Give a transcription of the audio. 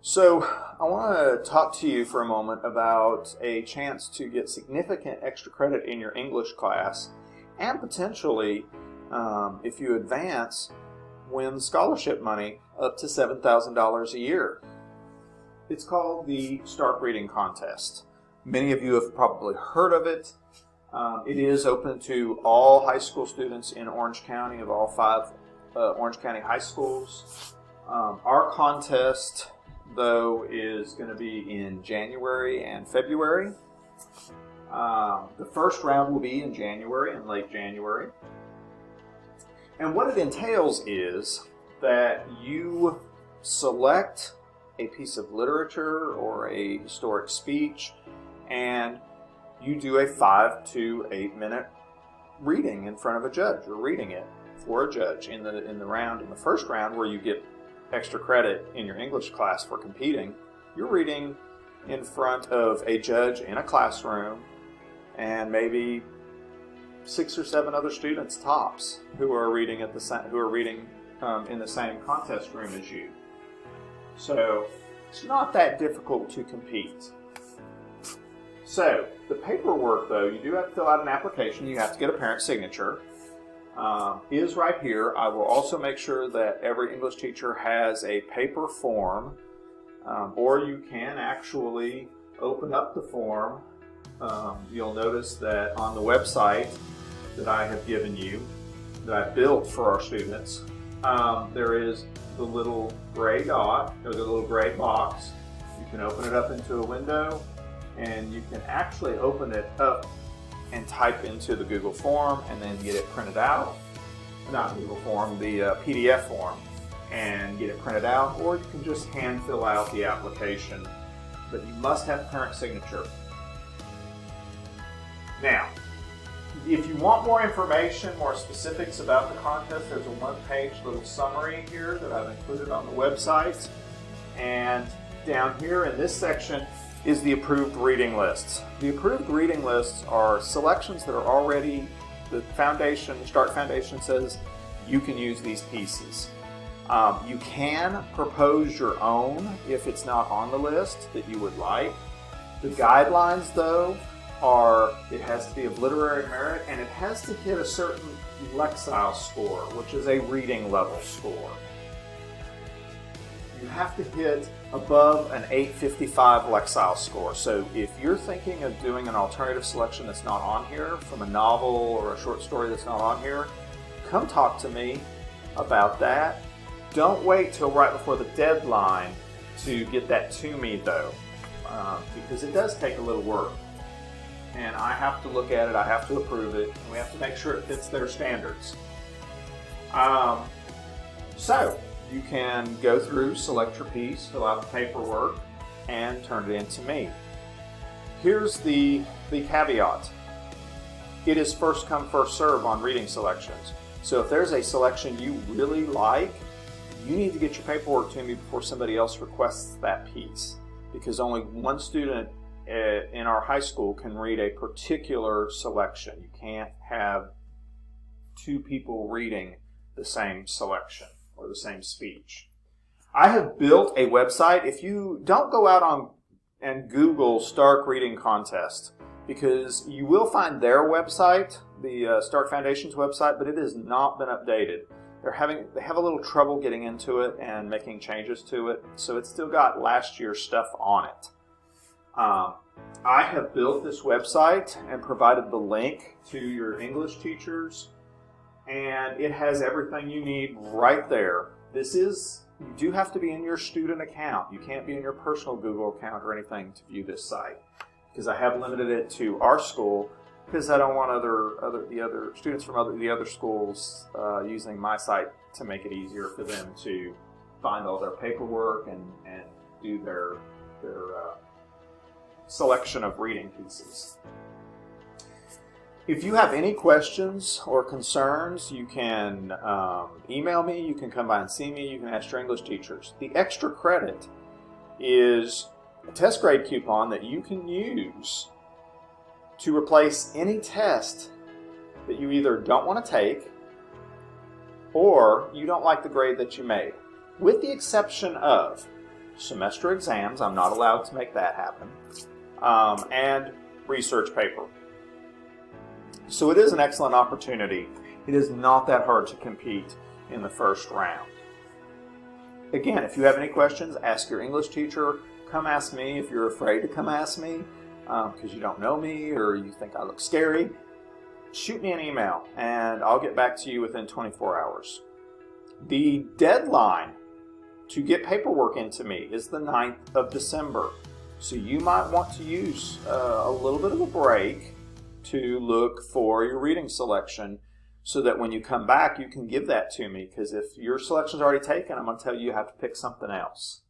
So I want to talk to you for a moment about a chance to get significant extra credit in your English class and potentially, if you advance, win scholarship money up to $7,000 a year. It's called the Stark Reading Contest. Many of you have probably heard of it. It is open to all high school students in Orange County, of all 5 Orange County high schools. Our contest, though, is going to be in January and February. The first round will be in January, in late January. And what it entails is that you select a piece of literature or a historic speech, and you do a 5 to 8 minute reading in front of a judge. You're reading it for a judge in the first round, where you get extra credit in your English class for competing. You're reading in front of a judge in a classroom and maybe 6 or 7 other students tops who are reading in the same contest room as you. So it's not that difficult to compete. So the paperwork, though, you do have to fill out an application. You have to get a parent signature. Is right here. I will also make sure that every English teacher has a paper form, or you can actually open up the form. You'll notice that on the website that I have given you, that I built for our students, there is the little gray dot, or the little gray box. You can open it up into a window, and you can actually open it up and type into the Google form and then get it printed out. Not Google form, the PDF form, and get it printed out, or you can just hand fill out the application. But you must have parent signature. Now, if you want more information, more specifics about the contest, there's a one-page little summary here that I've included on the website. And down here in this section is the approved reading lists. The approved reading lists are selections that are already, the Stark Foundation says you can use these pieces. You can propose your own if it's not on the list that you would like. The guidelines, though, are it has to be of literary merit, and it has to hit a certain Lexile score, which is a reading level score. You have to hit above an 855 Lexile score. So if you're thinking of doing an alternative selection that's not on here, from a novel or a short story that's not on here, come talk to me about that. Don't wait till right before the deadline to get that to me, though, because it does take a little work. And I have to look at it, I have to approve it, and we have to make sure it fits their standards. So you can go through, select your piece, fill out the paperwork, and turn it in to me. Here's the caveat. It is first come, first serve on reading selections. So if there's a selection you really like, you need to get your paperwork to me before somebody else requests that piece, because only one student in our high school can read a particular selection. You can't have 2 people reading the same selection or the same speech. I have built a website. If you don't go out on and Google Stark Reading Contest, because you will find their website, the Stark Foundation's website, but it has not been updated. They have a little trouble getting into it and making changes to it, so it's still got last year's stuff on it. I have built this website and provided the link to your English teachers, and it has everything you need right there. You do have to be in your student account. You can't be in your personal Google account or anything to view this site, because I have limited it to our school, because I don't want the other students from the other schools using my site to make it easier for them to find all their paperwork and do their selection of reading pieces. If you have any questions or concerns, you can email me, you can come by and see me, you can ask your English teachers. The extra credit is a test grade coupon that you can use to replace any test that you either don't want to take or you don't like the grade that you made. With the exception of semester exams. I'm not allowed to make that happen. And research paper. So it is an excellent opportunity. It is not that hard to compete in the first round. Again, if you have any questions, ask your English teacher. Come ask me if you're afraid to come ask me because you don't know me or you think I look scary. Shoot me an email and I'll get back to you within 24 hours. The deadline to get paperwork into me is the 9th of December. So you might want to use a little bit of a break to look for your reading selection so that when you come back you can give that to me, because if your selection's already taken, I'm going to tell you you have to pick something else.